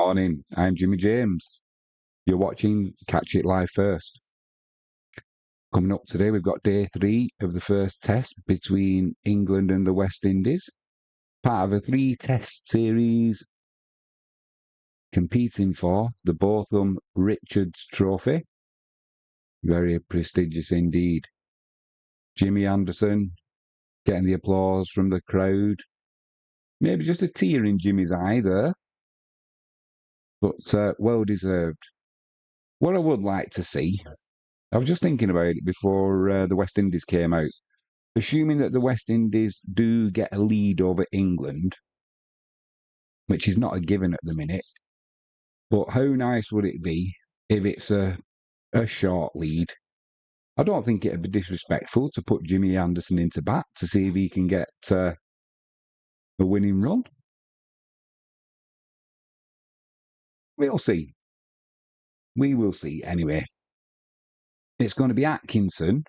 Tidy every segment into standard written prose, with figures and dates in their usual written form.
Morning, I'm Jimmy James. You're watching Catch It Live First. Coming up today, we've got day 3 of the first test between England and the West Indies. Part of a 3-test series competing for the Botham Richards Trophy. Very prestigious indeed. Jimmy Anderson getting the applause from the crowd. Maybe just a tear in Jimmy's eye there, but well deserved. What I would like to see, I was just thinking about it before the West Indies came out. Assuming that the West Indies do get a lead over England, which is not a given at the minute, but how nice would it be if it's a short lead? I don't think it'd be disrespectful to put Jimmy Anderson into bat to see if he can get a winning run. We'll see. We will see anyway. It's going to be Atkinson.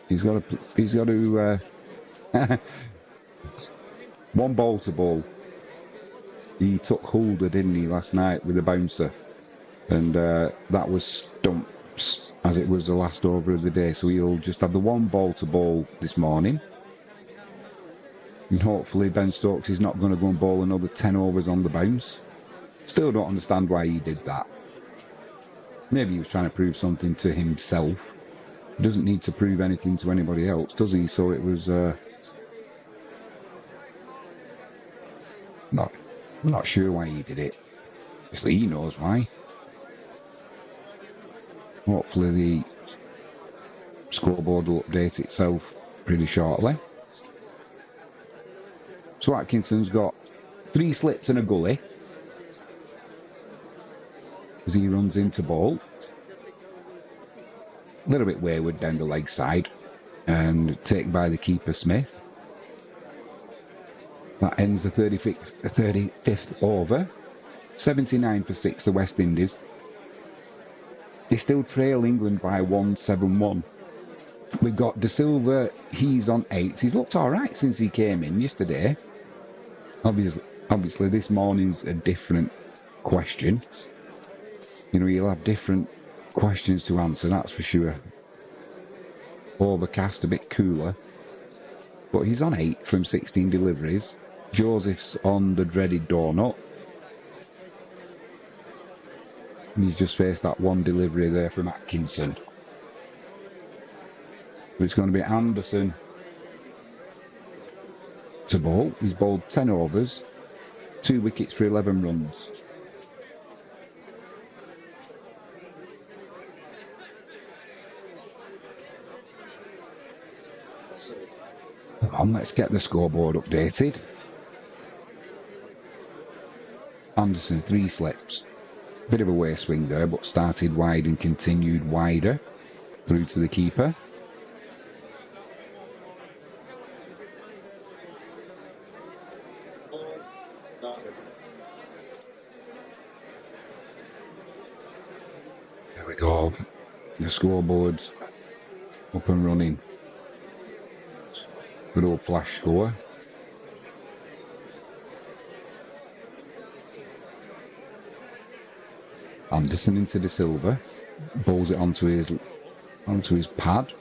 He's got to one ball to ball. He took Holder, didn't he, last night with the bouncer, and that was stumps as it was the last over of the day. So he'll just have the one ball to ball this morning, and hopefully Ben Stokes is not going to go and bowl another 10 overs on the bounce. Still don't understand why he did that. Maybe he was trying to prove something to himself. He doesn't need to prove anything to anybody else, does he? So it was not sure why he did it. Obviously he knows why. Hopefully the scoreboard will update itself pretty shortly. So Atkinson's got 3 slips and a gully as he runs into ball. A little bit wayward down the leg side and taken by the keeper Smith. That ends the 35th over. 79 for 6 the West Indies. They still trail England by 171. We've got De Silva, he's on 8. He's looked alright since he came in yesterday. Obviously this morning's a different question. You know, you'll have different questions to answer, that's for sure. Overcast, a bit cooler. But he's on 8 from 16 deliveries. Joseph's on the dreaded donut. And he's just faced that one delivery there from Atkinson. It's going to be Anderson to bowl. He's bowled 10 overs, 2 wickets for 11 runs. Come on, let's get the scoreboard updated. Anderson, 3 slips. Bit of a way swing there, but started wide and continued wider through to the keeper. There we go. The scoreboard's up and running. Good old flash score. Anderson into De Silva, bowls it onto his pad,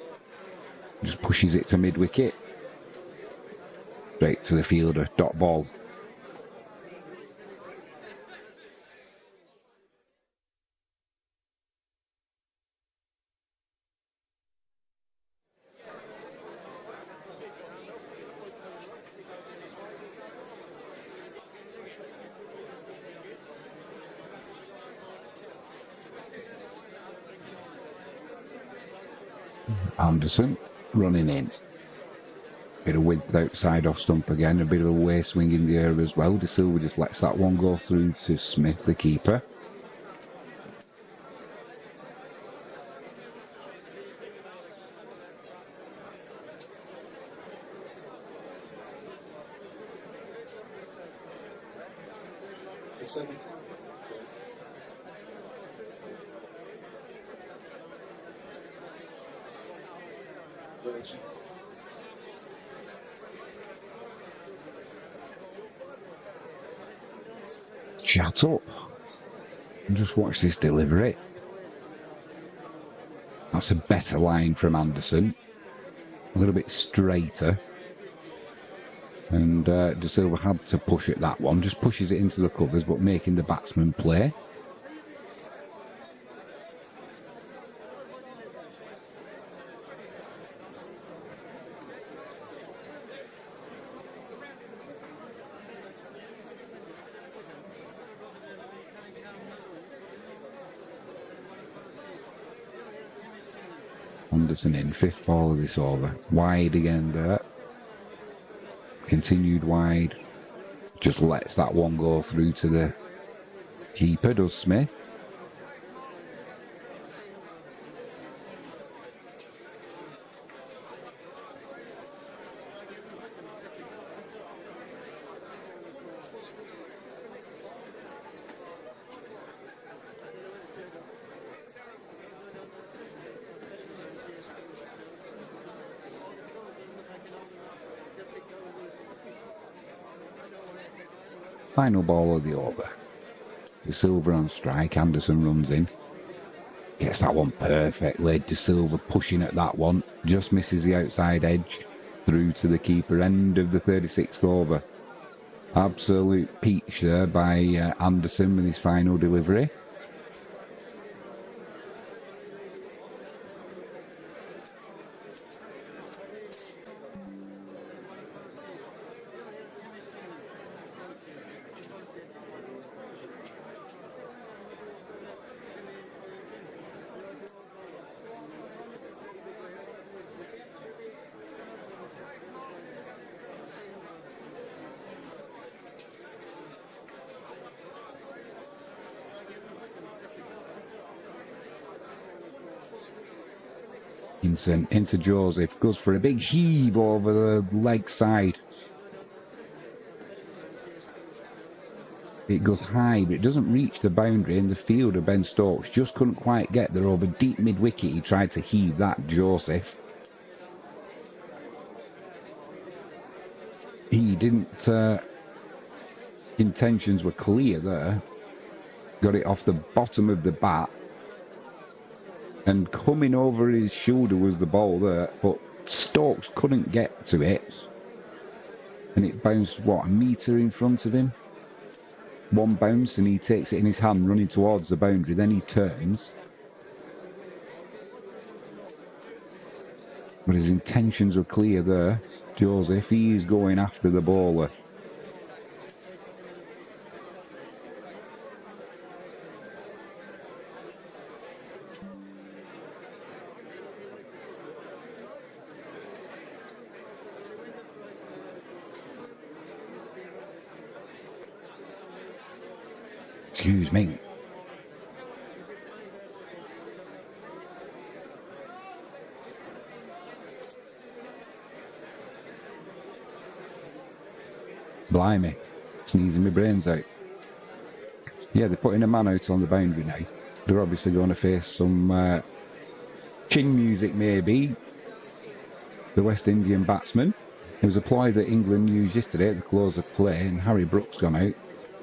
just pushes it to mid-wicket, straight to the fielder, dot ball. Anderson running in. Bit of width outside off stump again, a bit of a way swing in the air as well. De Silva just lets that one go through to Smith, the keeper. Shut up. Just watch this delivery. That's a better line from Anderson. A little bit straighter. And De Silva had to push at that one. Just pushes it into the covers, but making the batsman play. Anderson in, fifth ball of this over. Wide again there. Continued wide. Just lets that one go through to the keeper, does Smith. Final ball of the over. De Silva on strike. Anderson runs in. Gets that one perfectly. De Silva pushing at that one. Just misses the outside edge. Through to the keeper. End of the 36th over. Absolute peach there by Anderson with his final delivery. Into Joseph, goes for a big heave over the leg side. It goes high, but it doesn't reach the boundary, and the fielder, Ben Stokes, just couldn't quite get there over deep mid-wicket. He tried to heave that, Joseph. He didn't... intentions were clear there. Got it off the bottom of the bat. And coming over his shoulder was the ball there, but Stokes couldn't get to it. And it bounced, what, a metre in front of him? One bounce, and he takes it in his hand, running towards the boundary. Then he turns. But his intentions were clear there. Joseph, he is going after the bowler. Excuse me. Blimey. Sneezing my brains out. Yeah, they're putting a man out on the boundary now. They're obviously going to face some chin music, maybe. The West Indian batsman. It was a ploy that England used yesterday at the close of play, and Harry Brooks gone out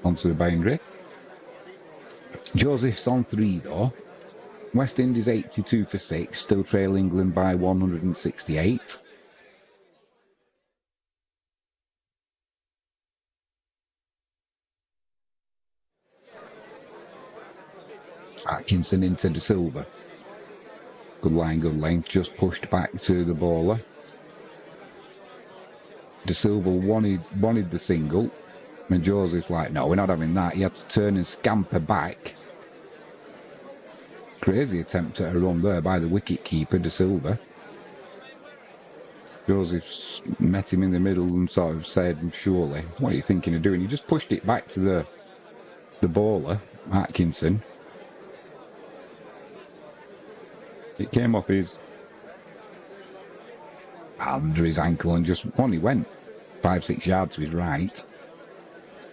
onto the boundary. Joseph's on 3 though. West Indies 82 for 6, still trail England by 168. Atkinson into De Silva. Good line, good length, just pushed back to the bowler. De Silva wanted the single, and Joseph's like, no, we're not having that. He had to turn and scamper back. Crazy attempt at a run there by the wicket-keeper, De Silva. Joseph met him in the middle and sort of said, surely, what are you thinking of doing? He just pushed it back to the bowler, Atkinson. It came off his under his ankle and just on he went 5-6 yards to his right.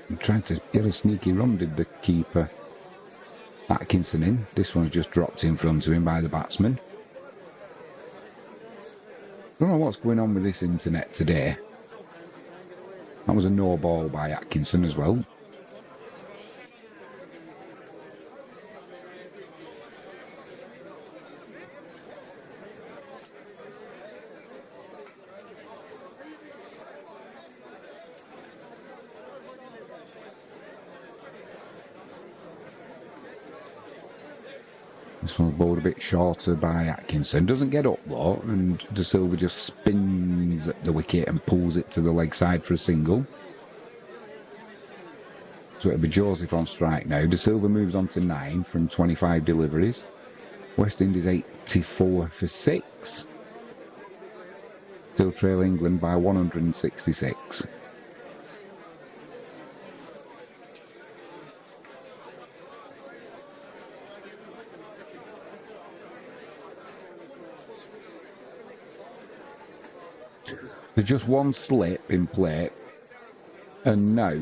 He tried to get a sneaky run, did the keeper. Atkinson in. This one's just dropped in front of him by the batsman. Don't know what's going on with this internet today. That was a no ball by Atkinson as well. This one's bowled a bit shorter by Atkinson. Doesn't get up though, and De Silva just spins at the wicket and pulls it to the leg side for a single. So it'll be Joseph on strike now. De Silva moves on to 9 from 25 deliveries. West Indies 84 for 6. Still trail England by 166. There's just one slip in play, and now,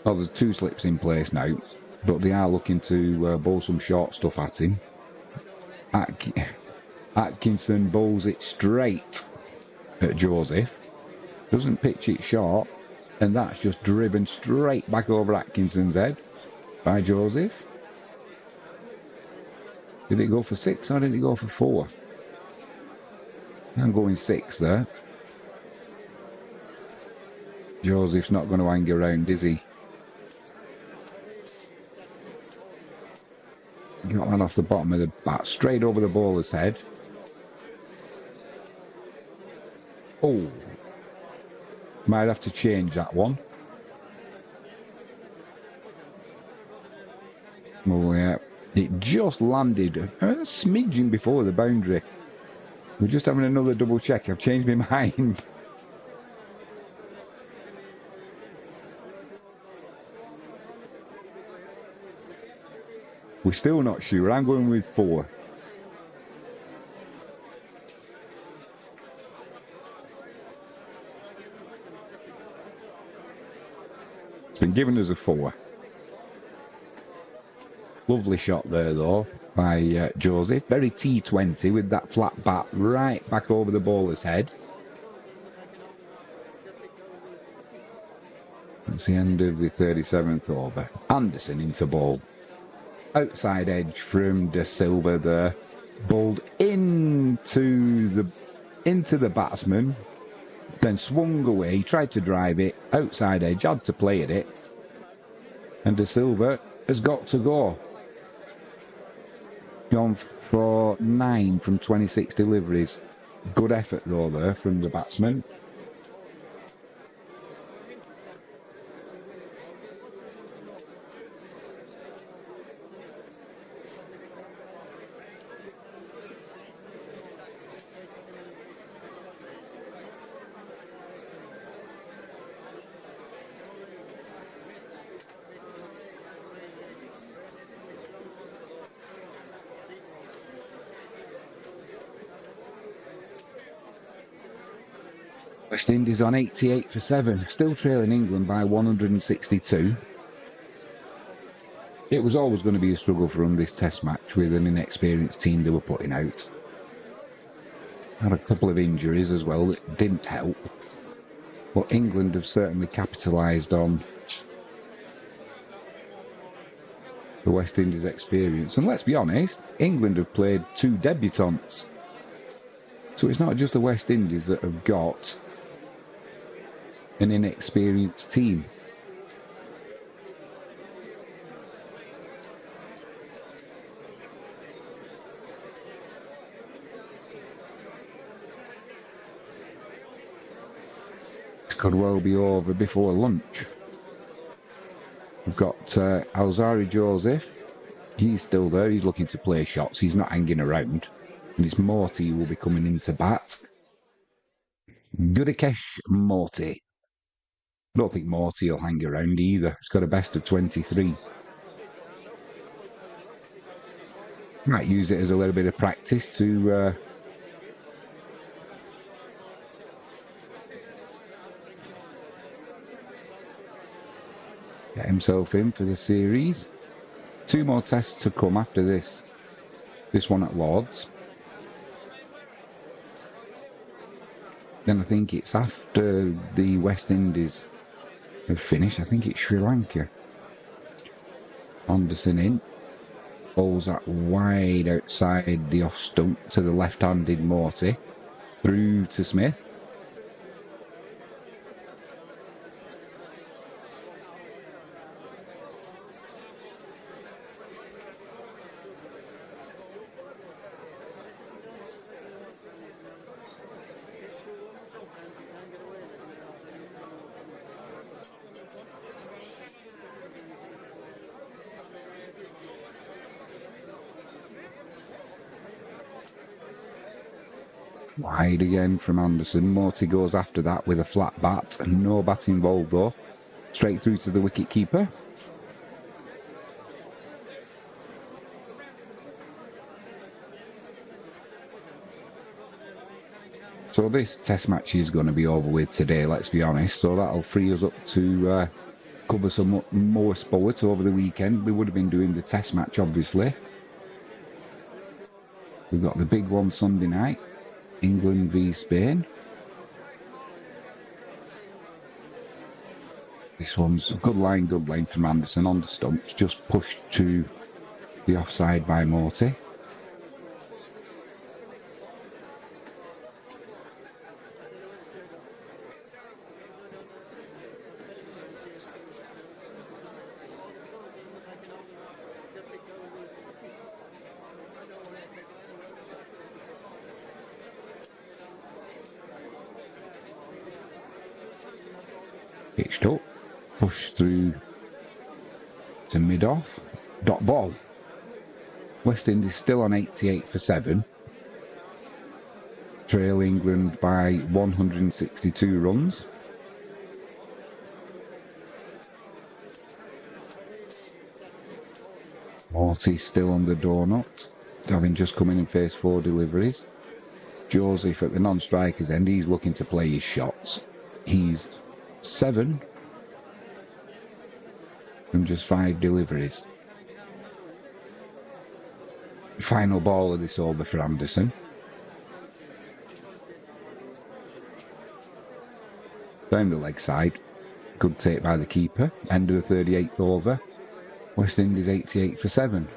oh, there's 2 slips in place now, but they are looking to bowl some short stuff at him. Atkinson bowls it straight at Joseph, doesn't pitch it short, and that's just driven straight back over Atkinson's head by Joseph. Did it go for 6 or did it go for 4? I'm going 6 there. Joseph's not going to hang around, is he? Got that off the bottom of the bat, straight over the bowler's head. Oh, might have to change that one. Oh yeah, it just landed a smidgen before the boundary. We're just having another double check. I've changed my mind. We're still not sure. I'm going with 4. It's been given as a 4. Lovely shot there, though, by Joseph. Very T20 with that flat bat right back over the bowler's head. That's the end of the 37th over. Anderson into bowl. Outside edge from De Silva there. Bowled into the batsman. Then swung away. He tried to drive it. Outside edge. Had to play at it. And De Silva has got to go. Gone for 9 from 26 deliveries. Good effort though there from the batsman. West Indies on 88 for 7, still trailing England by 162. It was always going to be a struggle for them this test match with an inexperienced team they were putting out. Had a couple of injuries as well that didn't help. But England have certainly capitalised on the West Indies experience. And let's be honest, England have played 2 debutants. So it's not just the West Indies that have got an inexperienced team. It could well be over before lunch. We've got Alzari Joseph. He's still there. He's looking to play shots. He's not hanging around. And it's Morty who will be coming into bat. Gurikesh Morty. I don't think Morty will hang around either. He's got a best of 23. Might use it as a little bit of practice to get himself in for the series. 2 more tests to come after this. This one at Lord's. Then I think it's after the West Indies have finished. I think it's Sri Lanka. Anderson in. Bowls that wide outside the off stump to the left-handed Morty. Through to Smith. Wide again from Anderson. Morty goes after that with a flat bat. No bat involved though. Straight through to the wicket keeper. So this test match is going to be over with today, let's be honest. So that'll free us up to cover some more sport over the weekend. We would have been doing the test match, obviously. We've got the big one Sunday night, England v Spain. This one's a good line, good length from Anderson on the stumps, just pushed to the offside by Morty. Pitched up, pushed through to mid-off, dot ball. West Indies still on 88 for 7. Trail England by 162 runs. Morty still on the donut, having just come in and faced 4 deliveries. Joseph at the non-striker's end, he's looking to play his shots. He's 7 from just 5 deliveries. Final ball of this over for Anderson. Down the leg side. Good take by the keeper. End of the 38th over. West Indies 88 for 7.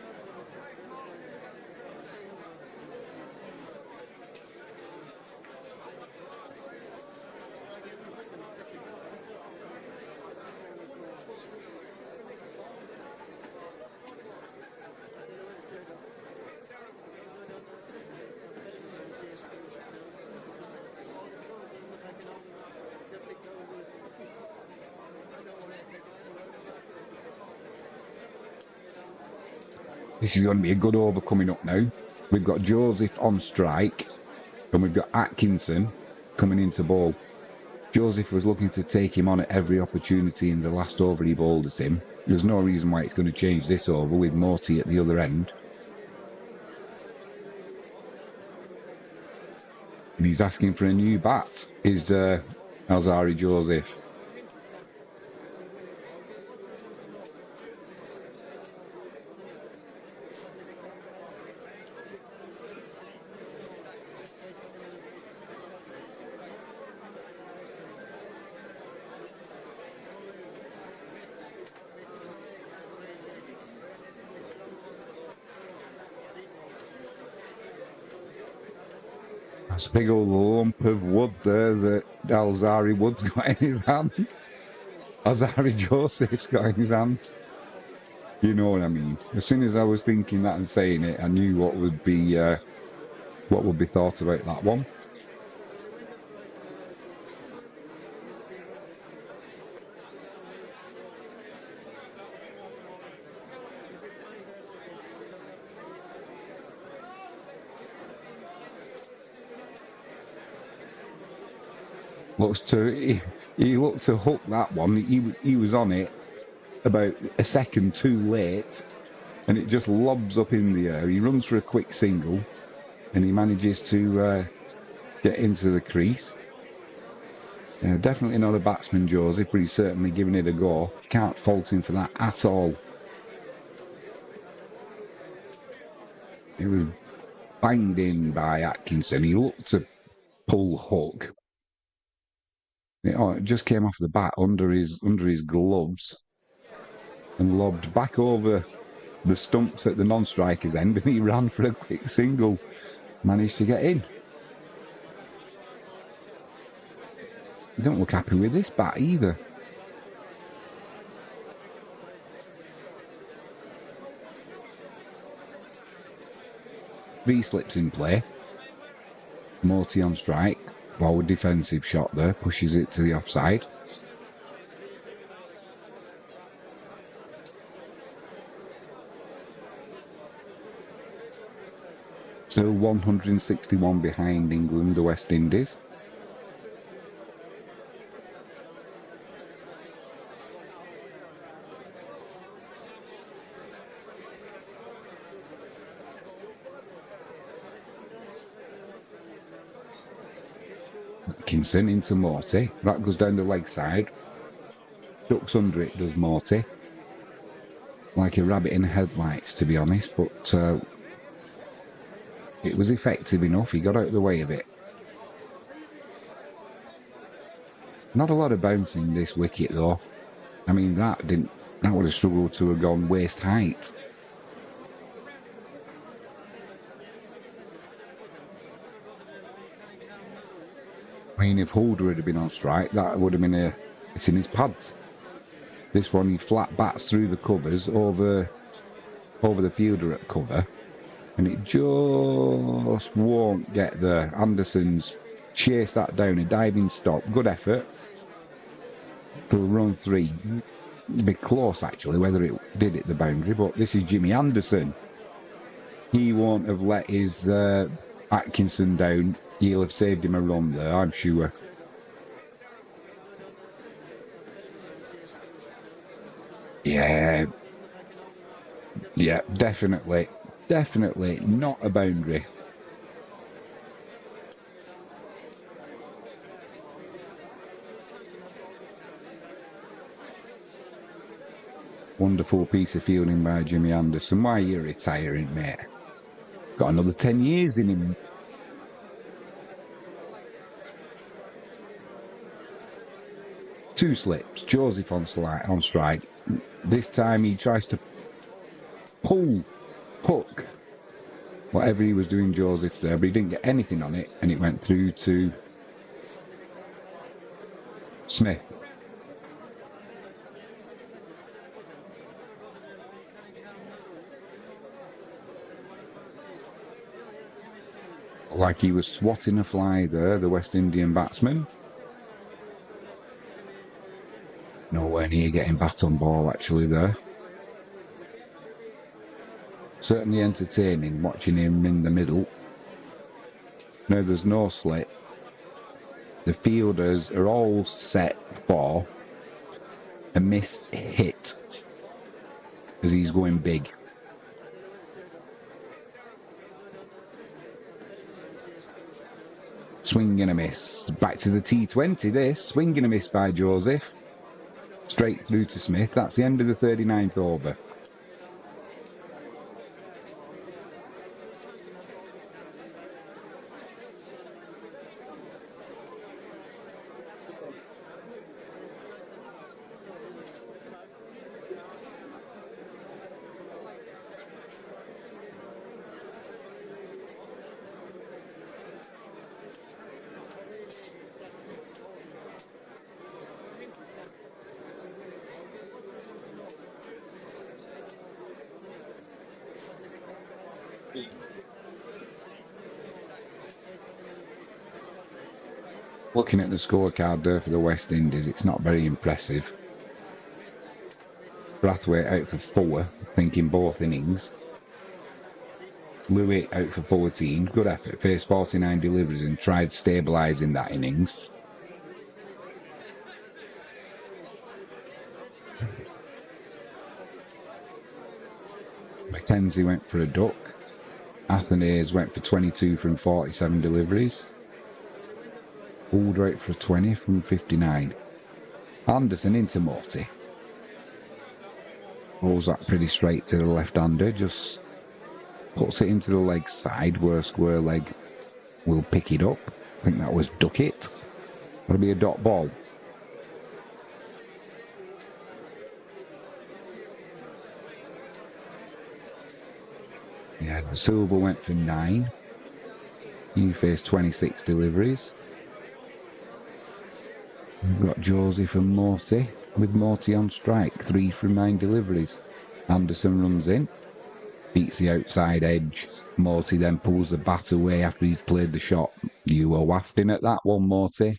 This is going to be a good over coming up now. We've got Joseph on strike and we've got Atkinson coming into bowl. Joseph was looking to take him on at every opportunity in the last over he bowled at him. There's no reason why it's going to change this over with Morty at the other end. And he's asking for a new bat, is Alzari Joseph. That's a big old lump of wood there that Alzari Wood's got in his hand. Alzari Joseph's got in his hand. You know what I mean. As soon as I was thinking that and saying it, I knew what would be thought about that one. He looked to hook that one. He was on it about a second too late, and it just lobs up in the air. He runs for a quick single, and he manages to get into the crease. Definitely not a batsman, Joseph, but he's certainly giving it a go. Can't fault him for that at all. He was banged in by Atkinson. He looked to pull hook. It just came off the bat under his gloves and lobbed back over the stumps at the non-striker's end, and he ran for a quick single. Managed to get in. You don't look happy with this bat either. V slips in play. Morty on strike. Forward defensive shot there. Pushes it to the offside. Still 161 behind England, the West Indies. Atkinson into Morty. That goes down the leg side. Ducks under it, does Morty. Like a rabbit in headlights, to be honest, but it was effective enough. He got out of the way of it. Not a lot of bouncing this wicket, though. I mean, that would have struggled to have gone waist height. I mean, if Holder had been on strike, that would have been it's in his pads. This one, he flat bats through the covers over the fielder at cover, and it just won't get there. Anderson's chased that down, a diving stop. Good effort. To run 3. It'd be close, actually, whether it did hit the boundary, but this is Jimmy Anderson. He won't have let his Atkinson down. He'll have saved him a run there, I'm sure. Yeah, definitely not a boundary. Wonderful piece of fielding by Jimmy Anderson. Why are you retiring, mate? Got another 10 years in him. Two slips. Joseph on strike. This time he tries to hook. Whatever he was doing, Joseph there, but he didn't get anything on it, and it went through to Smith. Like he was swatting a fly there, the West Indian batsman. Nowhere near getting bat on ball, actually, there. Certainly entertaining watching him in the middle. No, there's no slip. The fielders are all set for a miss hit as he's going big. Swing and a miss. Back to the T20 this. Swing and a miss by Joseph. Straight through to Smith. That's the end of the 39th over. Looking at the scorecard there for the West Indies, it's not very impressive. Brathwaite out for 4, I think, in both innings. Lewis out for 14. Good effort. Faced 49 deliveries and tried stabilising that innings. Mackenzie went for a duck. Athenaeus went for 22 from 47 deliveries. Alder out for 20 from 59. Anderson into Morty. Rolls that pretty straight to the left-hander. Just puts it into the leg side where square leg will pick it up. I think that was duck it. That'll be a dot ball. Yeah, Silver went for 9. He faced 26 deliveries. We've got Joseph and Morty, with Morty on strike, 3 from 9 deliveries. Anderson runs in, beats the outside edge. Morty then pulls the bat away after he's played the shot. You were wafting at that one, Morty.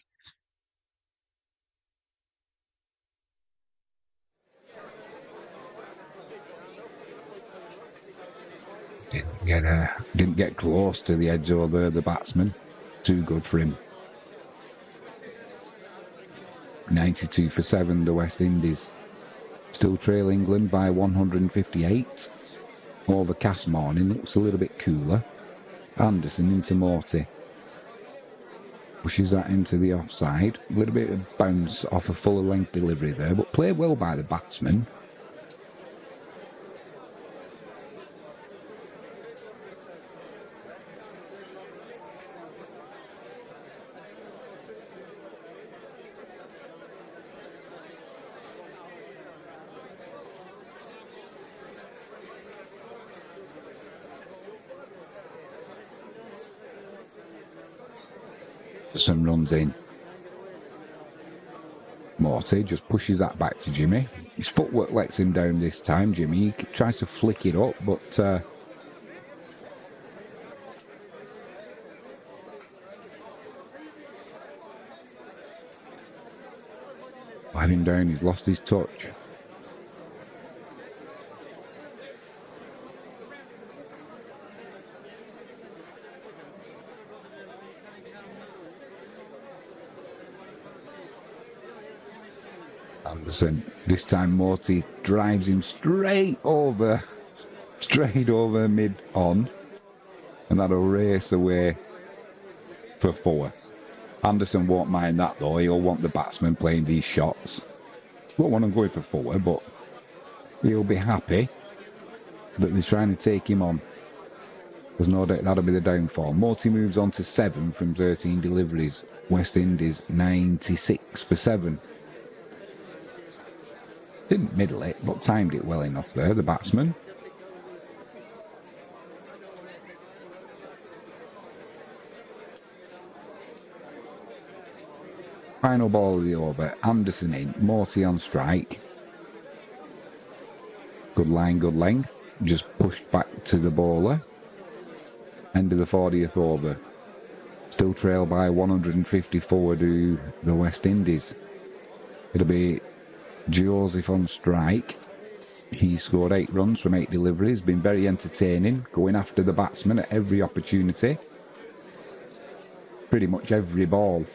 Didn't get close to the edge of the batsman. Too good for him. 92 for 7, the West Indies. Still trail England by 158. Overcast morning, looks a little bit cooler. Anderson into Morty. Pushes that into the offside. A little bit of bounce off a fuller length delivery there, but played well by the batsman. Some runs in. Morty just pushes that back to Jimmy. His footwork lets him down this time, Jimmy. He tries to flick it up, but sliding down, he's lost his touch. Anderson. This time Morty drives him straight over mid-on, and that'll race away for 4. Anderson won't mind that though, he'll want the batsman playing these shots. Won't want him going for 4, but he'll be happy that they're trying to take him on. There's no doubt that'll be the downfall. Morty moves on to 7 from 13 deliveries. West Indies 96 for 7. Didn't middle it, but timed it well enough there, the batsman. Final ball of the over. Anderson in, Morty on strike. Good line, good length. Just pushed back to the bowler. End of the 40th over. Still trailed by 154 to the West Indies. It'll be Joseph on strike. He scored 8 runs from 8 deliveries, been very entertaining, going after the batsman at every opportunity. Pretty much every ball.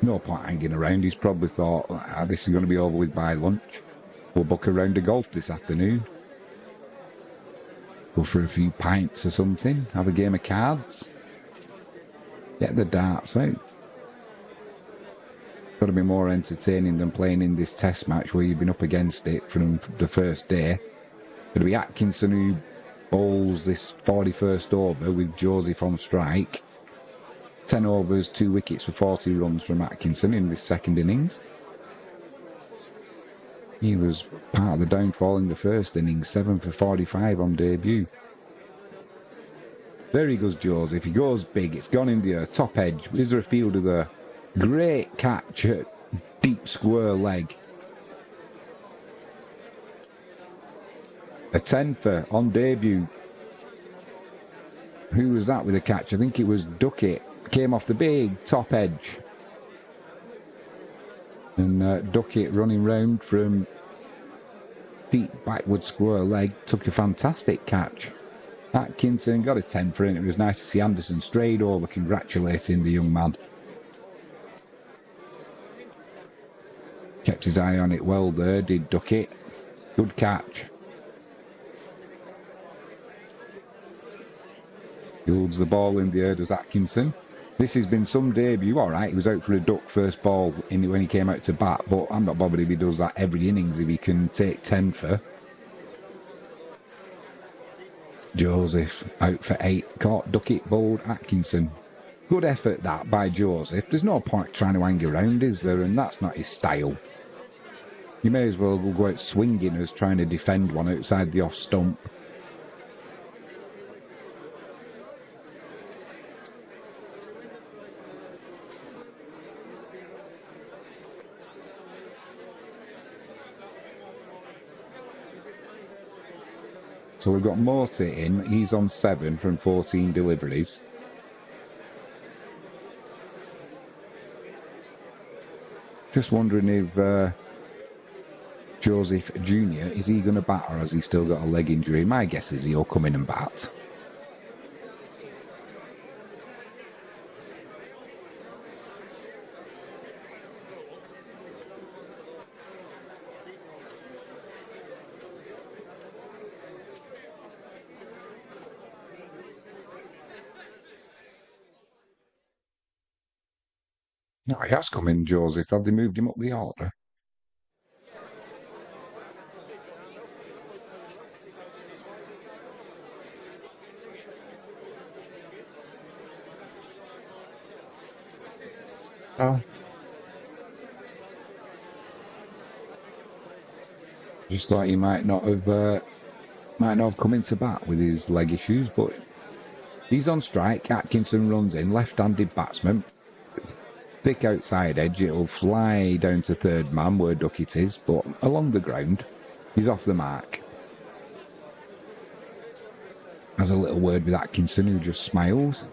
No point hanging around, he's probably thought, this is going to be over with by lunch. We'll book a round of golf this afternoon. Go for a few pints or something, have a game of cards. Get the darts out. Got to be more entertaining than playing in this test match where you've been up against it from the first day. It'll be Atkinson who bowls this 41st over with Joseph on strike. 10 overs, 2 wickets for 40 runs from Atkinson in this second innings. He was part of the downfall in the first innings, 7 for 45 on debut. There he goes, Joseph. He goes big. It's gone in the air. Top edge. Is there a fielder there? Great catch at deep square leg. A 10 for on debut. Who was that with a catch? I think it was Duckett. Came off the big top edge. And Duckett running round from deep backward square leg took a fantastic catch. Atkinson got a 10 for it. It was nice to see Anderson straight over congratulating the young man. Kept his eye on it well there, did Duckett. Good catch. He holds the ball in the air, does Atkinson. This has been some debut, alright, he was out for a duck first ball when he came out to bat, but I'm not bothered if he does that every innings, if he can take 10 for. Joseph out for 8, caught Duckett, bowled Atkinson. Good effort that by Joseph. There's no point trying to hang around, is there? And that's not his style. You may as well go out swinging as trying to defend one outside the off stump. So we've got Morty in. He's on 7 from 14 deliveries. Just wondering if Joseph Jr., is he going to bat or has he still got a leg injury? My guess is he'll come in and bat. No, he has come in, Joseph. Have they moved him up the order? Oh. Just thought he might not have come into bat with his leg issues, but he's on strike. Atkinson runs in, left-handed batsman. Thick outside edge, it'll fly down to third man where Duckett is, but along the ground, he's off the mark. Has a little word with Atkinson, who just smiles.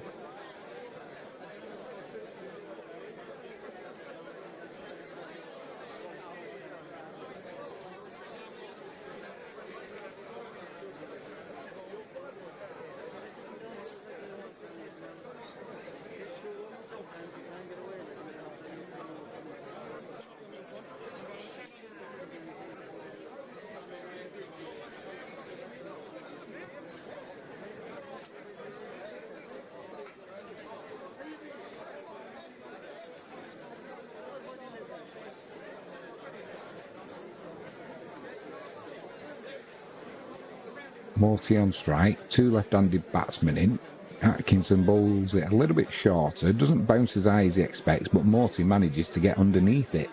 Morty on strike, two left-handed batsmen in. Atkinson bowls it a little bit shorter, doesn't bounce as high as he expects, but Morty manages to get underneath it.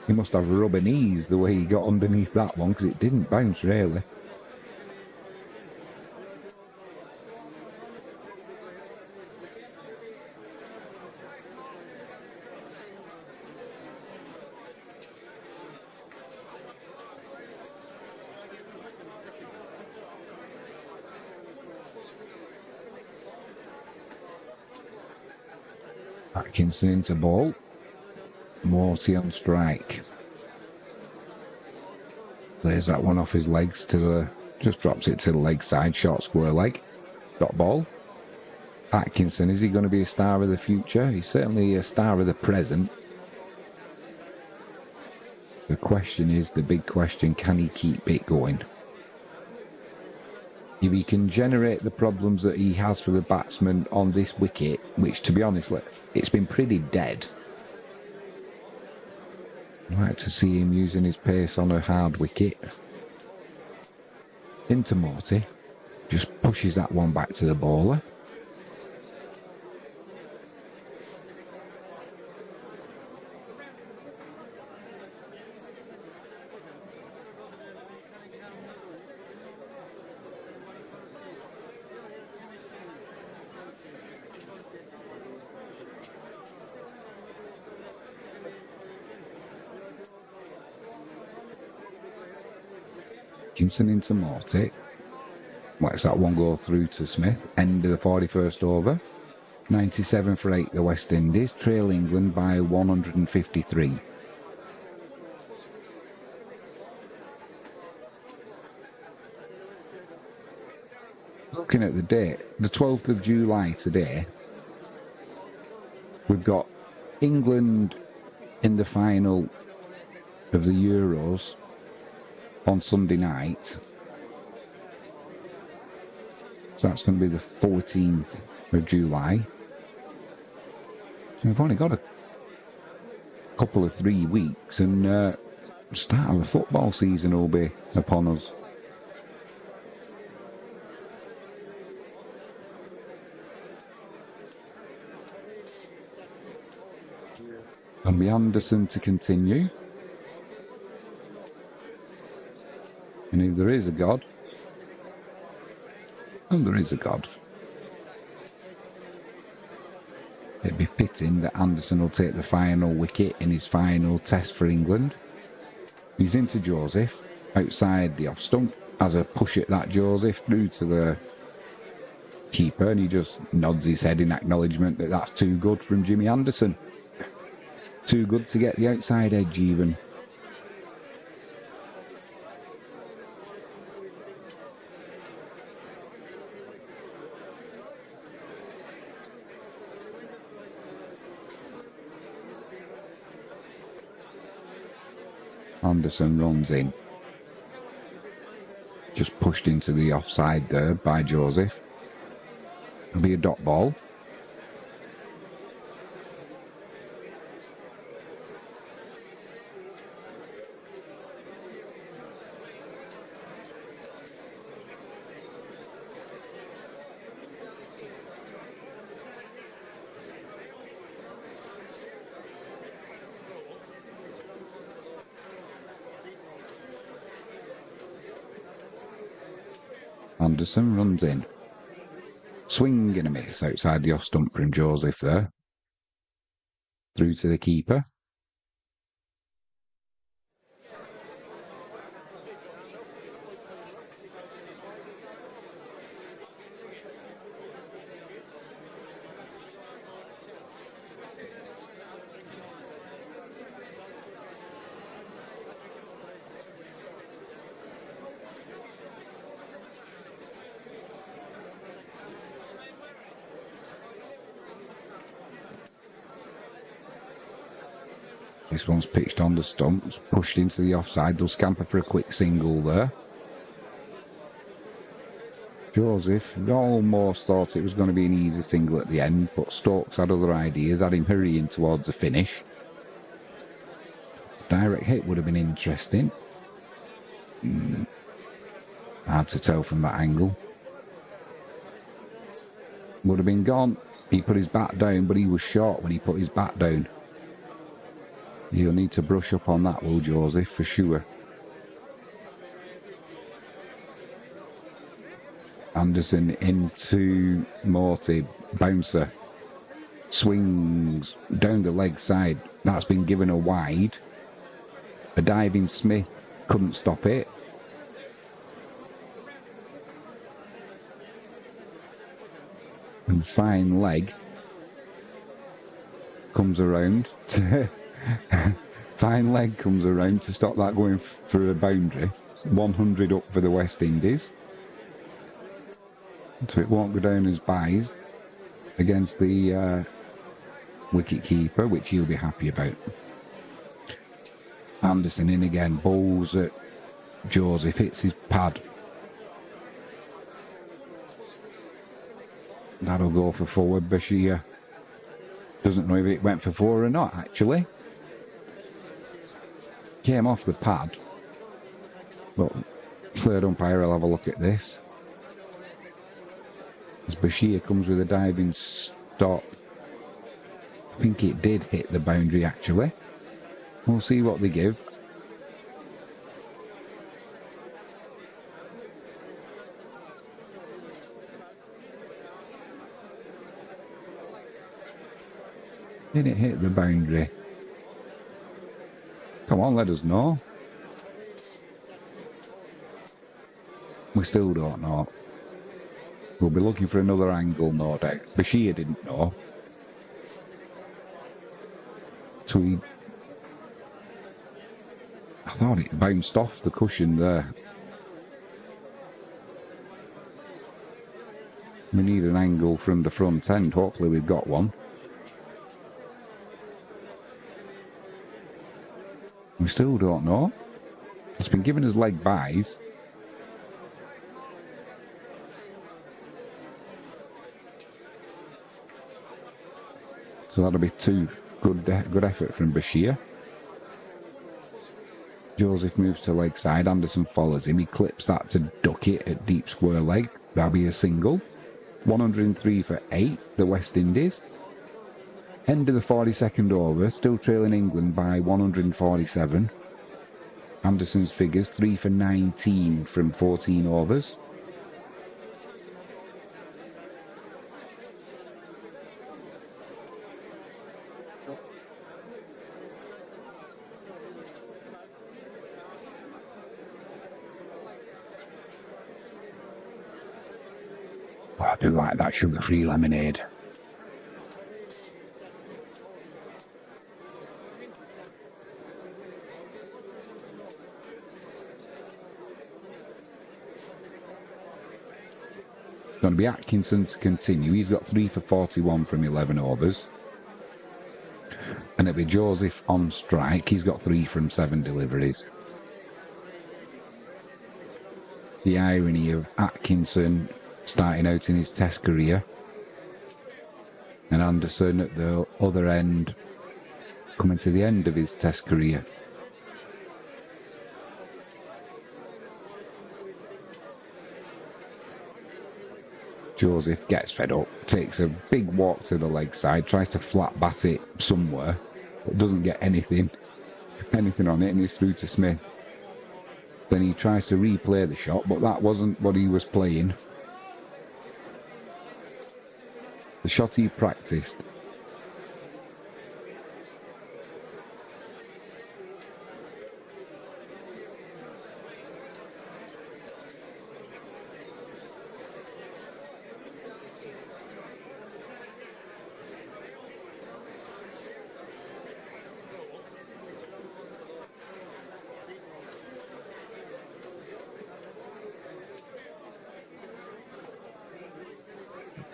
He must have rubber knees the way he got underneath that one, because it didn't bounce really. Atkinson into ball. Morty on strike. Plays that one off his legs to the... Just drops it to the leg side, short square leg. Dot ball. Atkinson, is he going to be a star of the future? He's certainly a star of the present. The question is, the big question, can he keep it going? If he can generate the problems that he has for the batsman on this wicket, which, to be honest, it's been pretty dead. I'd like to see him using his pace on a hard wicket. Into Morty. Just pushes that one back to the bowler. Atkinson into Morty. Lets that one go through to Smith. End of the 41st over. 97 for 8 the West Indies. Trail England by 153. Looking at the date, the 12th of July today, we've got England in the final of the Euros on Sunday night. So that's going to be the 14th of July. We've only got a couple of 3 weeks and start of the football season will be upon us. Going to be Anderson to continue. And if there is a God, and there is a God, it'd be fitting that Anderson will take the final wicket in his final test for England. He's into Joseph, outside the off stump, has a push at that Joseph through to the keeper, and he just nods his head in acknowledgement that that's too good from Jimmy Anderson. Too good to get the outside edge even. Anderson runs in. Just pushed into the offside there by Joseph. It'll be a dot ball. Anderson runs in. Swing and a miss outside the off stump from Joseph there. Through to the keeper. This one's pitched on the stumps, pushed into the offside. They'll scamper for a quick single there. Joseph almost thought it was going to be an easy single at the end, but Stokes had other ideas, had him hurrying towards the finish. Direct hit would have been interesting. Hard to tell from that angle. Would have been gone. He put his bat down, but he was short when he put his bat down. He'll need to brush up on that, will Joseph, for sure. Anderson into Morty. Bouncer. Swings down the leg side. That's been given a wide. A diving Smith couldn't stop it. And fine leg comes around to... Fine leg comes around to stop that going for a boundary. 100 up for the West Indies. So it won't go down as buys against the wicket keeper, which he'll be happy about. Anderson in again, bowls at Joseph, hits his pad. That'll go for forward. Bashir doesn't know if it went for four or not, actually. Came off the pad. But third umpire will have a look at this. As Bashir comes with a diving stop. I think it did hit the boundary, actually. We'll see what they give. Did it hit the boundary? Come on, let us know. We still don't know. We'll be looking for another angle, no doubt. Bashir didn't know. So I thought it bounced off the cushion there. We need an angle from the front end. Hopefully we've got one. We still don't know. It's been given us leg buys. So that'll be two. Good effort from Bashir. Joseph moves to leg side. Anderson follows him. He clips that to duck it at deep square leg. That'll be a single. 103 for 8, the West Indies. End of the 42nd over, still trailing England by 147. Anderson's figures 3 for 19 from 14 overs. Oh, I do like that sugar-free lemonade. Going to be Atkinson to continue. He's got 3 for 41 from 11 overs. And it'll be Joseph on strike. He's got 3 from 7 deliveries. The irony of Atkinson starting out in his Test career and Anderson at the other end coming to the end of his Test career. Joseph gets fed up, takes a big walk to the leg side, tries to flat bat it somewhere, but doesn't get anything on it, and he's through to Smith. Then he tries to replay the shot, but that wasn't what he was playing. The shot he practiced.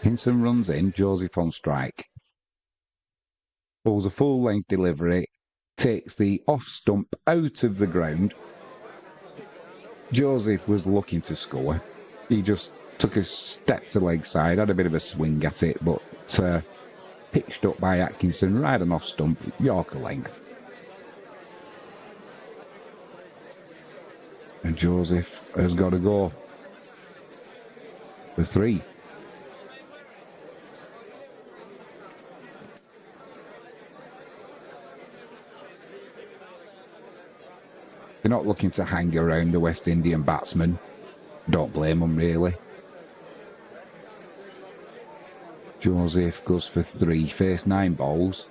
Hinson runs in, Joseph on strike. Pulls a full-length delivery, takes the off-stump out of the ground. Joseph was looking to score. He just took a step to leg side, had a bit of a swing at it, but pitched up by Atkinson, right on off-stump, Yorker length. And Joseph has got to go for 3. They're not looking to hang around the West Indian batsman. Don't blame them, really. Joseph goes for 3, faced 9 balls.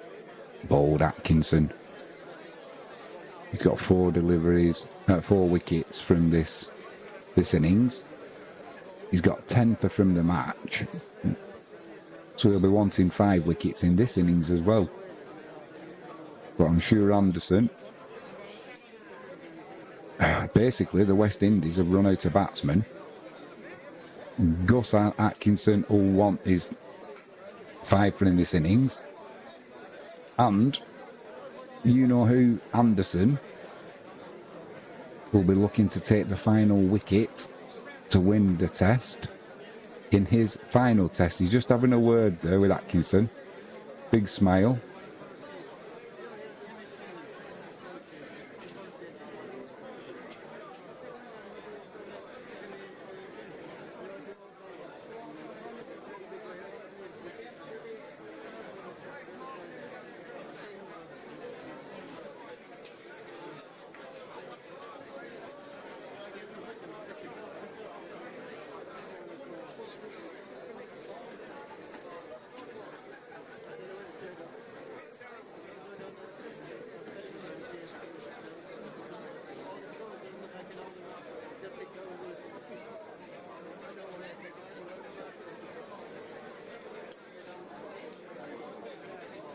Bowled Atkinson. He's got 4 deliveries, 4 wickets from this innings. He's got 10 for from the match. So he'll be wanting 5 wickets in this innings as well. But I'm sure Anderson... Basically, the West Indies have run out of batsmen. Gus Atkinson will want his 5 for in this innings. And you know who Anderson will be looking to take the final wicket to win the test. In his final test, he's just having a word there with Atkinson. Big smile.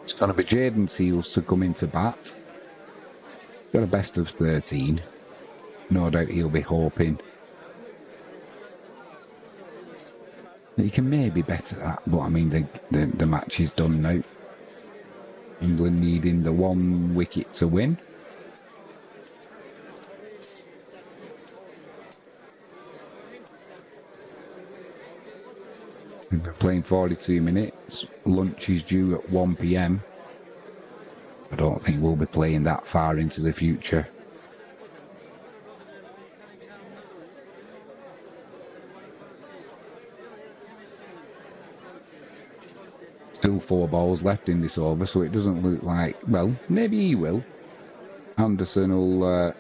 It's going to be Jaden Seals to come into bat. Got a best of 13. No doubt he'll be hoping he can maybe better that, but I mean the match is done now. England needing the 1 wicket to win. We're playing 42 minutes. Lunch is due at 1 p.m. I don't think we'll be playing that far into the future. Still 4 balls left in this over, so it doesn't look like... Well, maybe he will. Anderson will...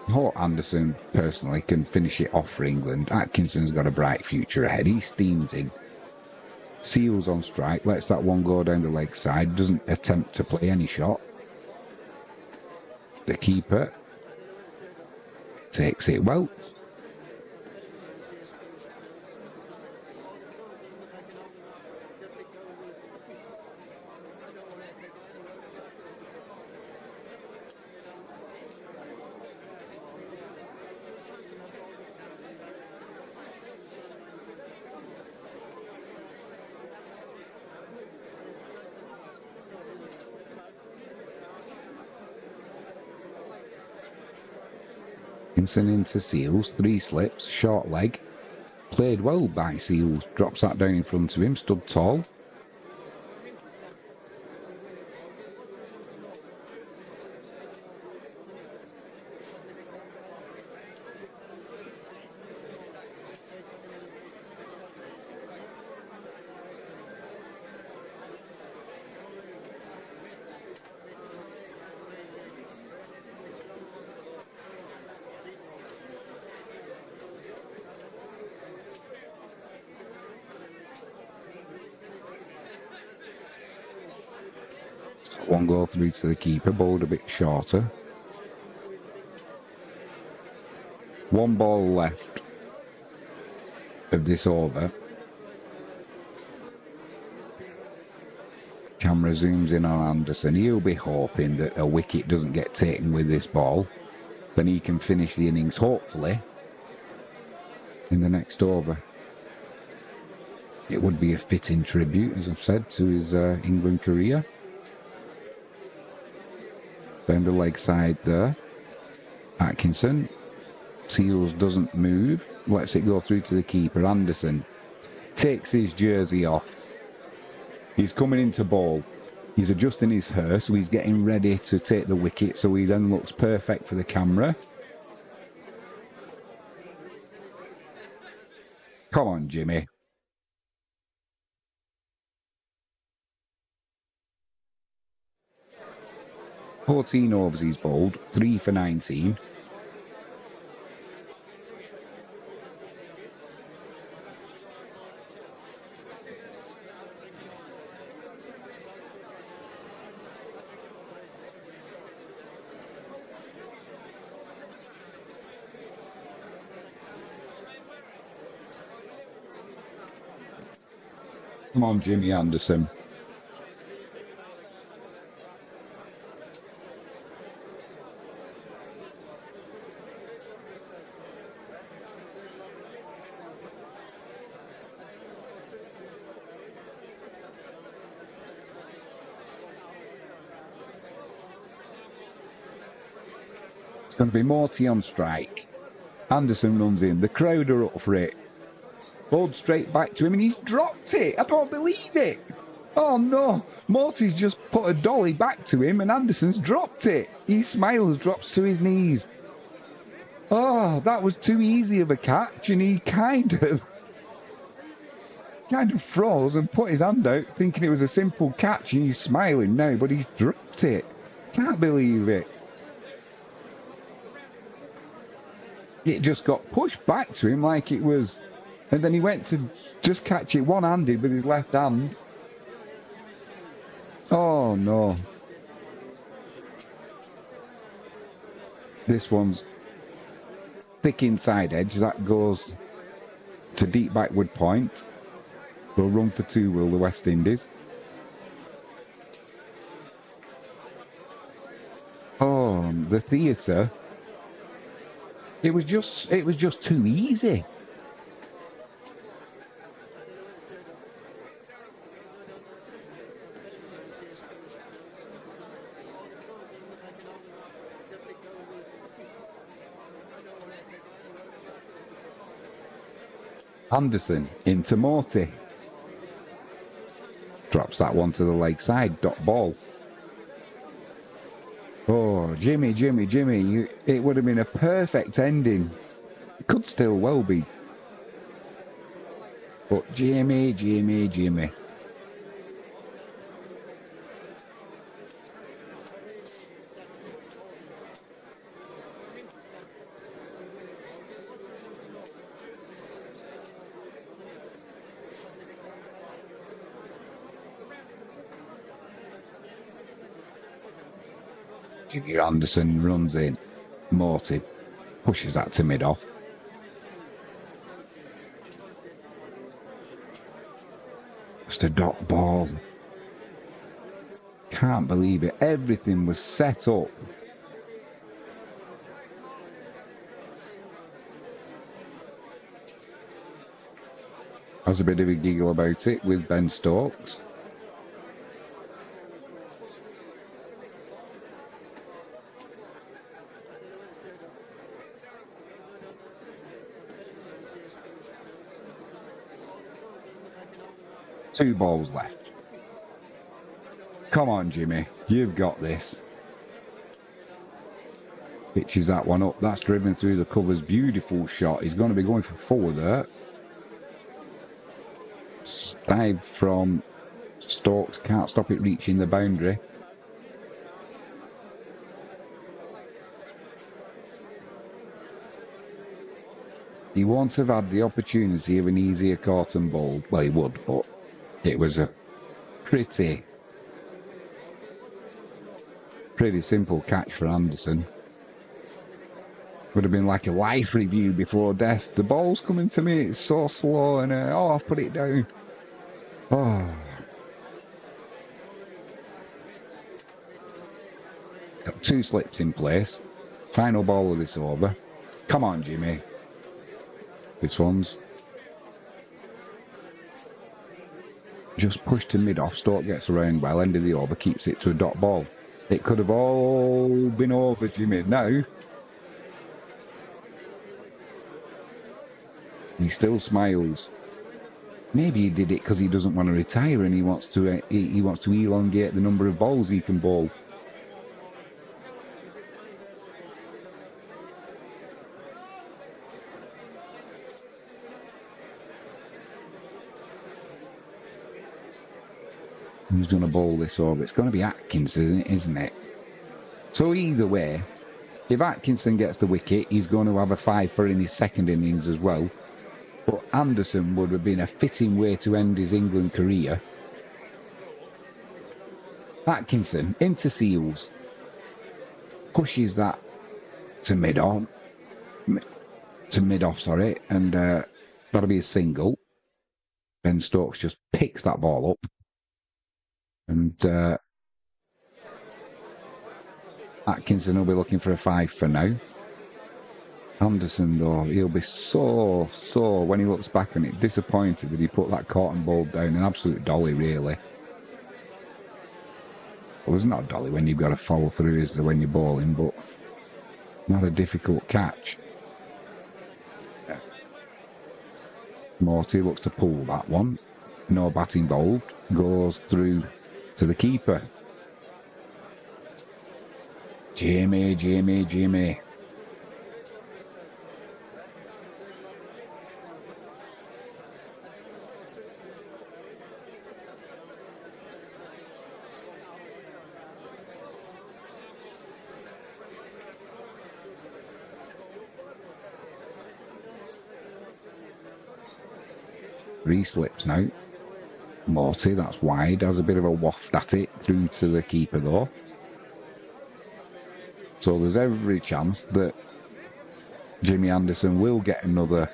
I hope Anderson, personally, can finish it off for England. Atkinson's got a bright future ahead. He steams in. Seals on strike, lets that one go down the leg side, doesn't attempt to play any shot. The keeper takes it well. Atkinson into Seals, 3 slips, short leg. Played well by Seals, drops that down in front of him, stood tall. One go through to the keeper, bowled a bit shorter. 1 ball left of this over. Camera zooms in on Anderson. He'll be hoping that a wicket doesn't get taken with this ball. Then he can finish the innings, hopefully, in the next over. It would be a fitting tribute, as I've said, to his England career. Down the leg side there. Atkinson. Seals doesn't move. Lets it go through to the keeper. Anderson takes his jersey off. He's coming into bowl. He's adjusting his hair, so he's getting ready to take the wicket, so he then looks perfect for the camera. Come on, Jimmy. "14 overs he's bowled, 3 for 19. Come on, Jimmy Anderson. It's going to be Morty on strike. Anderson runs in. The crowd are up for it. Bowled straight back to him and he's dropped it. I don't believe it. Oh no. Morty's just put a dolly back to him and Anderson's dropped it. He smiles, drops to his knees. Oh, that was too easy of a catch, and he kind of froze and put his hand out thinking it was a simple catch, and he's smiling now, but he's dropped it. Can't believe it. It just got pushed back to him like it was, and then he went to just catch it one-handed with his left hand. Oh no. This one's thick inside edge. That goes to deep backward point. They'll run for 2, will the West Indies. Oh, the theatre. It was just too easy. Anderson into Morty. Drops that one to the leg side. Dot ball. Oh, Jimmy. It would have been a perfect ending. It could still well be. But Jimmy. Jimmy Anderson runs in. Morty pushes that to mid-off. Just a dot ball. Can't believe it. Everything was set up. Has a bit of a giggle about it with Ben Stokes. 2 balls left. Come on, Jimmy. You've got this. Pitches that one up. That's driven through the covers. Beautiful shot. He's going to be going for 4 there. Dive from Stokes. Can't stop it reaching the boundary. He won't have had the opportunity of an easier caught and bowled. Well, he would, but it was a pretty simple catch for Anderson. Would have been like a life review before death. The ball's coming to me, it's so slow, and I've put it down. Oh. Got 2 slips in place. Final ball of this over. Come on, Jimmy. This one's just pushed to mid-off. Stoke gets around well, end of the over, keeps it to a dot ball. It could have all been over, Jimmy. Now, he still smiles. Maybe he did it because he doesn't want to retire and he wants to elongate the number of balls he can bowl. Who's going to bowl this over? It's going to be Atkinson, isn't it? So either way, if Atkinson gets the wicket, he's going to have a 5 in his second innings as well. But Anderson would have been a fitting way to end his England career. Atkinson into Seals. Pushes that to mid-off. Sorry. And that'll be a single. Ben Stokes just picks that ball up. And Atkinson will be looking for a 5 for now. Anderson, though, he'll be so, when he looks back on it, disappointed that he put that caught and bowled down. An absolute dolly, really. Well, it's not a dolly when you've got to follow through as when you're bowling, but not a difficult catch. Morty looks to pull that one. No bat involved. Goes through to the keeper. Jimmy. Three slips now. Morty, that's wide, has a bit of a waft at it through to the keeper though. So there's every chance that Jimmy Anderson will get another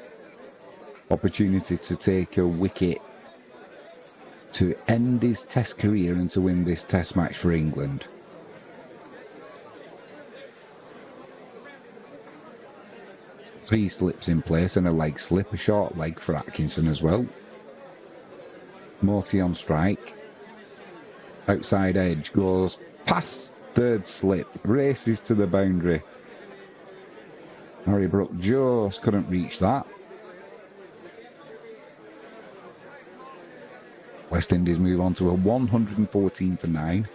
opportunity to take a wicket to end his Test career and to win this Test match for England. Three slips in place and a leg slip, a short leg for Atkinson as well. Morty on strike. Outside edge, goes past third slip, races to the boundary. Harry Brook just couldn't reach that. West Indies move on to a 114 for 9.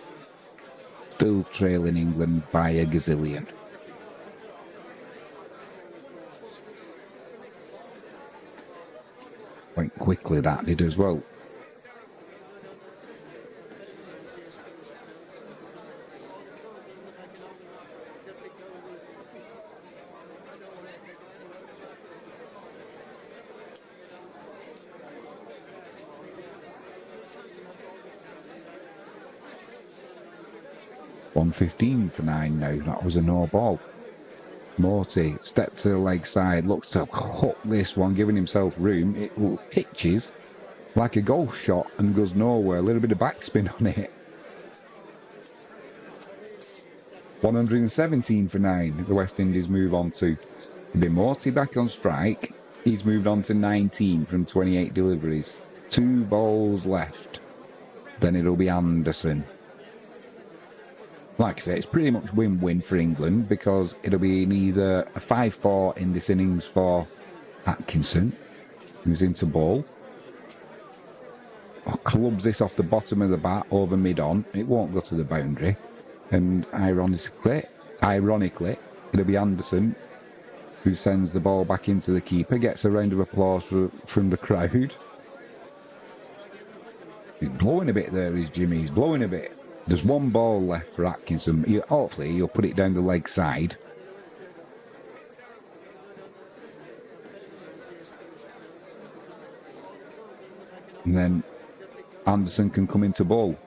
Still trailing England by a gazillion. Quite quickly that did as well. .115 for 9 now. That was a no ball. Morty stepped to the leg side, looks to hook this one, giving himself room. It pitches like a golf shot and goes nowhere. A little bit of backspin on it. 117 for 9. The West Indies move on to. It'll be Morty back on strike. He's moved on to 19 from 28 deliveries. 2 balls left. Then it'll be Anderson. Like I say, it's pretty much win-win for England because it'll be either a 5-4 in this innings for Atkinson, who's into ball, clubs this off the bottom of the bat over mid-on. It won't go to the boundary. And ironically, it'll be Anderson who sends the ball back into the keeper, gets a round of applause from the crowd. He's blowing a bit there, is Jimmy. He's blowing a bit. There's one ball left for Atkinson. Hopefully, he'll put it down the leg side. And then Anderson can come into ball.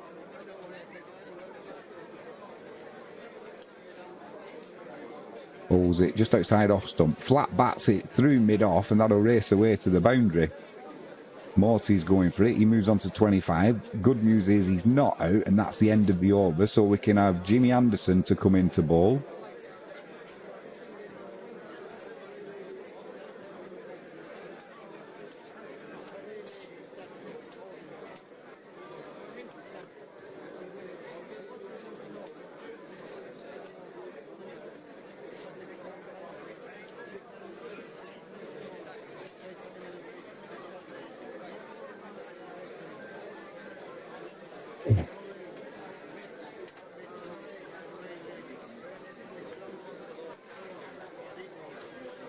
Holds it just outside off stump. Flat bats it through mid-off, and that'll race away to the boundary. Morty's going for it. He moves on to 25. Good news is he's not out, and that's the end of the over, so we can have Jimmy Anderson to come into ball.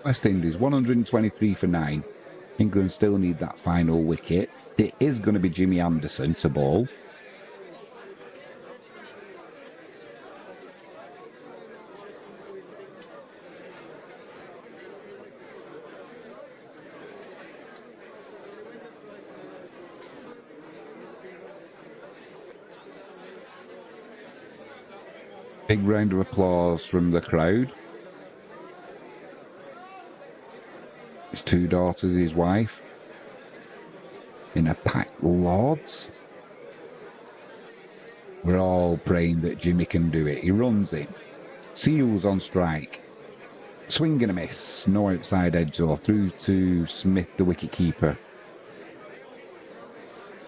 West Indies 123 for 9. England still need that final wicket. It is going to be Jimmy Anderson to bowl. Big round of applause from the crowd. His two daughters, his wife, in a packed Lords. We're all praying that Jimmy can do it. He runs in. Seals on strike. Swing and a miss. No outside edge or through to Smith, the wicket-keeper.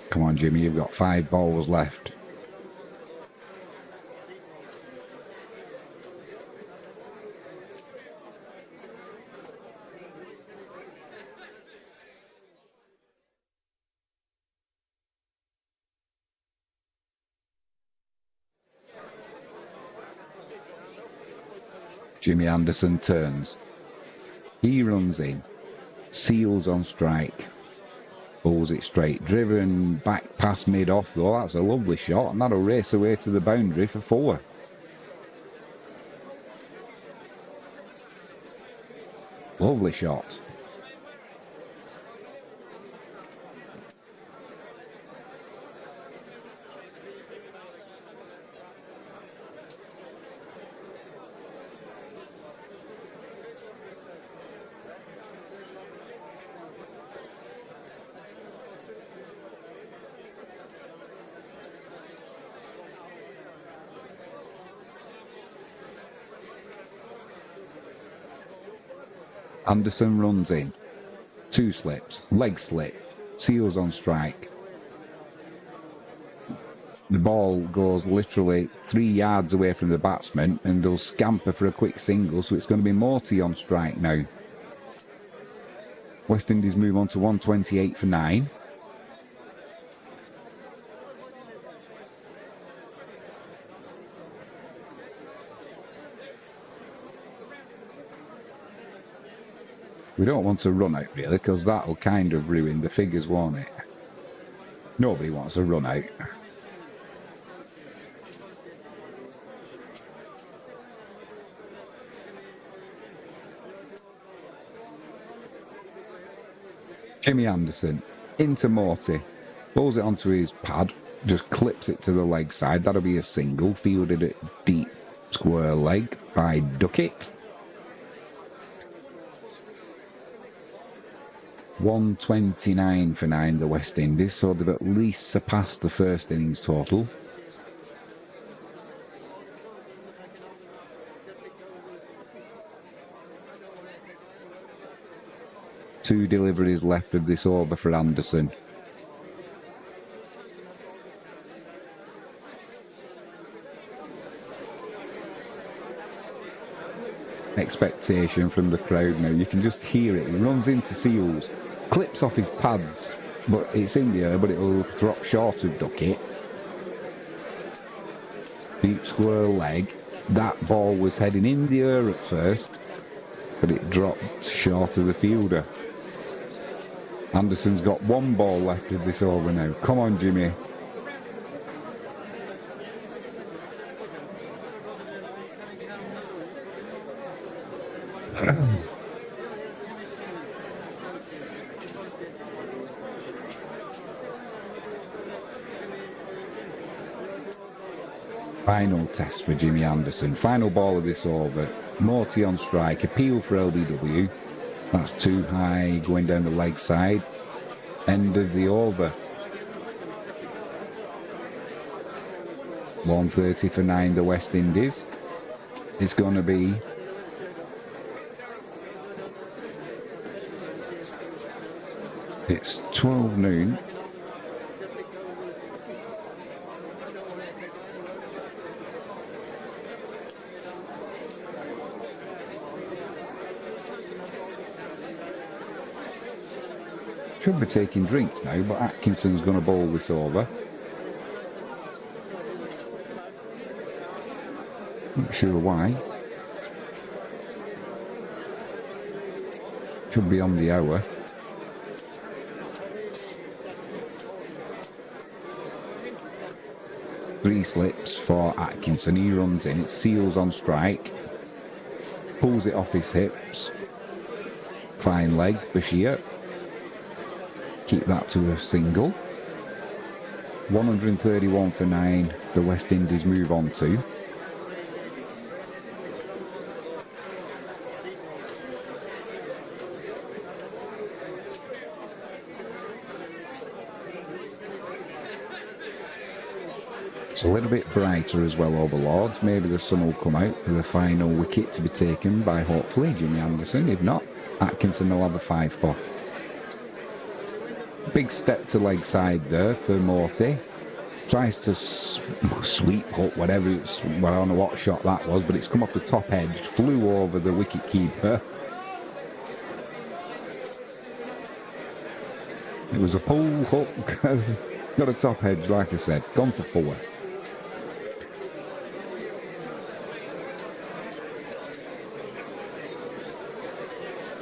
Come on, Jimmy, you've got 5 balls left. Jimmy Anderson turns. He runs in. Seals on strike. Pulls it straight. Driven back past mid-off though. That's a lovely shot, and that'll race away to the boundary for 4. Lovely shot. Anderson runs in. 2 slips. Leg slip. Seals on strike. The ball goes literally 3 yards away from the batsman, and they'll scamper for a quick single, so it's going to be Morty on strike now. West Indies move on to 128 for 9. We don't want to run out, really, because that'll kind of ruin the figures, won't it? Nobody wants to run out. Jimmy Anderson into Morty. Pulls it onto his pad. Just clips it to the leg side. That'll be a single. Fielded at deep square leg by Duckett. 129 for 9, the West Indies, so they've at least surpassed the first innings total. Two deliveries left of this over for Anderson. Expectation from the crowd now. You can just hear it. He runs into Seals. Clips off his pads. but it's in the air, but it'll drop short of Duckett. Deep square leg. That ball was heading in the air at first, but it dropped short of the fielder. Anderson's got one ball left of this over now. Come on, Jimmy. Final test for Jimmy Anderson. Final ball of this over. Morty on strike. Appeal for LBW. That's too high going down the leg side. End of the over. 130 for 9 the West Indies. It's going to be it's 12 noon. Should be taking drinks now, but Atkinson's going to bowl this over. Not sure why. Should be on the hour. Three slips for Atkinson. He runs in. It Seals on strike. Pulls it off his hips. Fine leg, Bashir. Keep that to a single. 131 for 9 the West Indies move on to. It's a little bit brighter as well over Lords. Maybe the sun will come out for the final wicket to be taken by hopefully Jimmy Anderson. If not, Atkinson will have a 5-4. Big step to leg side there for Morty. Tries to sweep hook, whatever it's, well, I don't know what shot that was, but it's come off the top edge, flew over the wicket keeper. It was a pull hook, got a top edge, like I said, gone for 4.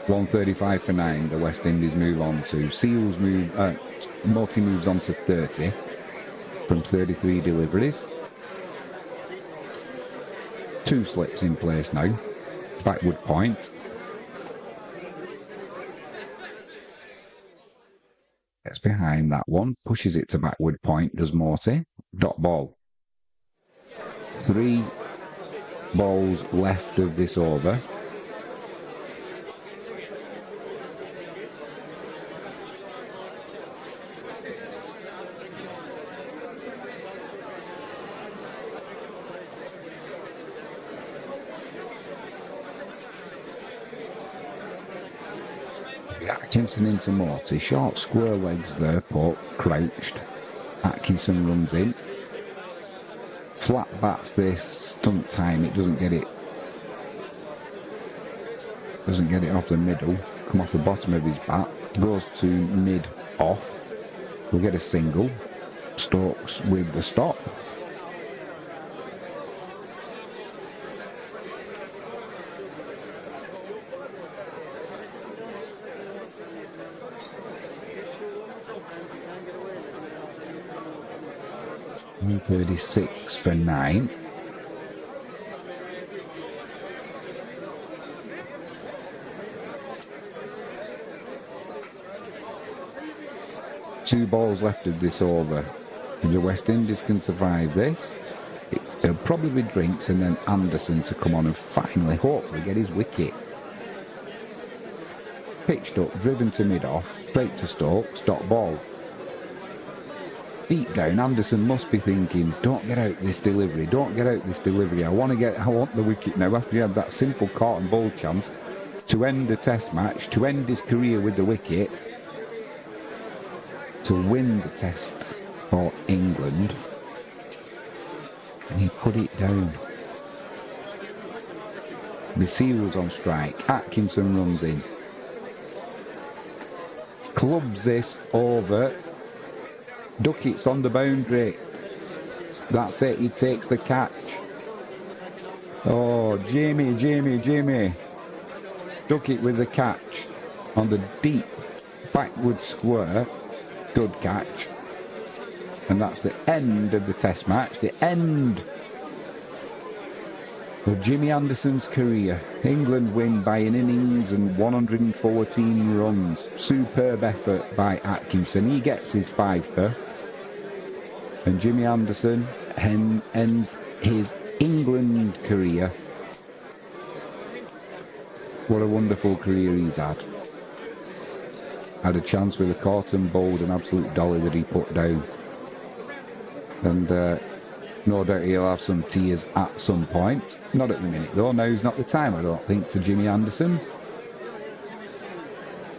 $135 for 9 the West Indies move on to. Seals move, Morty moves on to 30 from 33 deliveries. 2 slips in place now. Backward point. Gets behind that one, pushes it to backward point, does Morty. Dot ball. 3 balls left of this over. Atkinson into Morty, short square legs there, Pope crouched. Atkinson runs in. Flat bats this, doesn't time it, doesn't get it off the middle, come off the bottom of his bat, goes to mid off, we'll get a single. Stokes with the stop. $136 for 9. Two balls left of this over. If the West Indies can survive this, it'll probably be Drinks and then Anderson to come on and finally, hopefully, get his wicket. Pitched up, driven to mid-off, straight to Stokes, dot ball. Deep down, Anderson must be thinking, don't get out this delivery, don't get out this delivery. I want the wicket now. After he had that simple caught and ball chance to end the test match, to end his career with the wicket, to win the test for England, and he put it down. The Seals on strike. Atkinson runs in. clubs this over. Duckett's on the boundary. That's it, he takes the catch. Oh, Jamie. Duckett with the catch on the deep backward square. Good catch. And that's the end of the test match. The end of Jimmy Anderson's career. England win by an innings and 114 runs. Superb effort by Atkinson. He gets his fifer. And Jimmy Anderson ends his England career. What a wonderful career he's had. Had a chance with a caught and bowled, an absolute dolly that he put down. And no doubt he'll have some tears at some point. Not at the minute though. Now's not the time, I don't think, for Jimmy Anderson.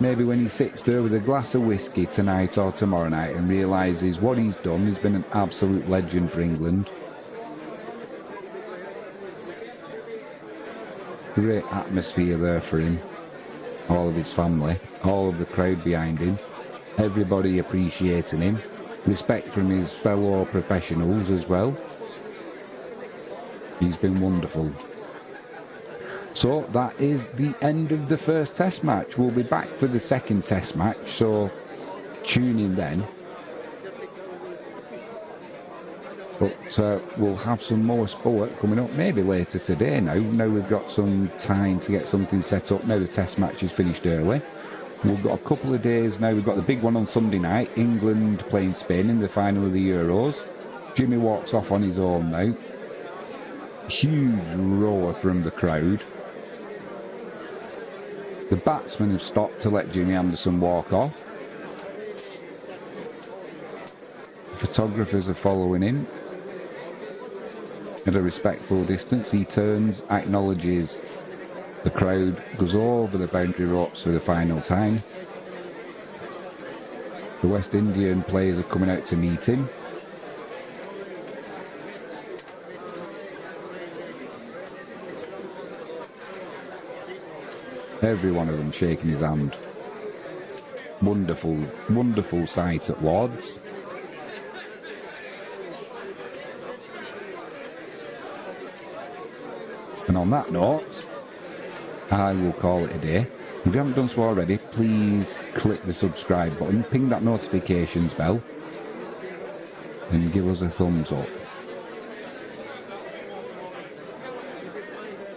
Maybe when he sits there with a glass of whiskey tonight or tomorrow night and realises what he's done. He's been an absolute legend for England. Great atmosphere there for him. All of his family, all of the crowd behind him, everybody appreciating him. Respect from his fellow professionals as well. He's been wonderful. So that is the end of the first test match. We'll be back for the second test match, so tune in then. But we'll have some more sport coming up maybe later today now. Now we've got some time to get something set up. Now the test match is finished early. We've got a couple of days now. We've got the big one on Sunday night. England playing Spain in the final of the Euros. Jimmy walks off on his own now. Huge roar from the crowd. The batsmen have stopped to let Jimmy Anderson walk off. Photographers are following him. At a respectful distance, he turns, acknowledges the crowd, goes over the boundary ropes for the final time. The West Indian players are coming out to meet him. Every one of them shaking his hand. Wonderful, wonderful sight at Lord's. And on that note, I will call it a day. If you haven't done so already, please click the subscribe button, ping that notifications bell, and give us a thumbs up.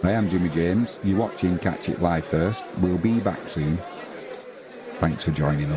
I am Jimmy James. You're watching Catch It Live First. We'll be back soon. Thanks for joining us.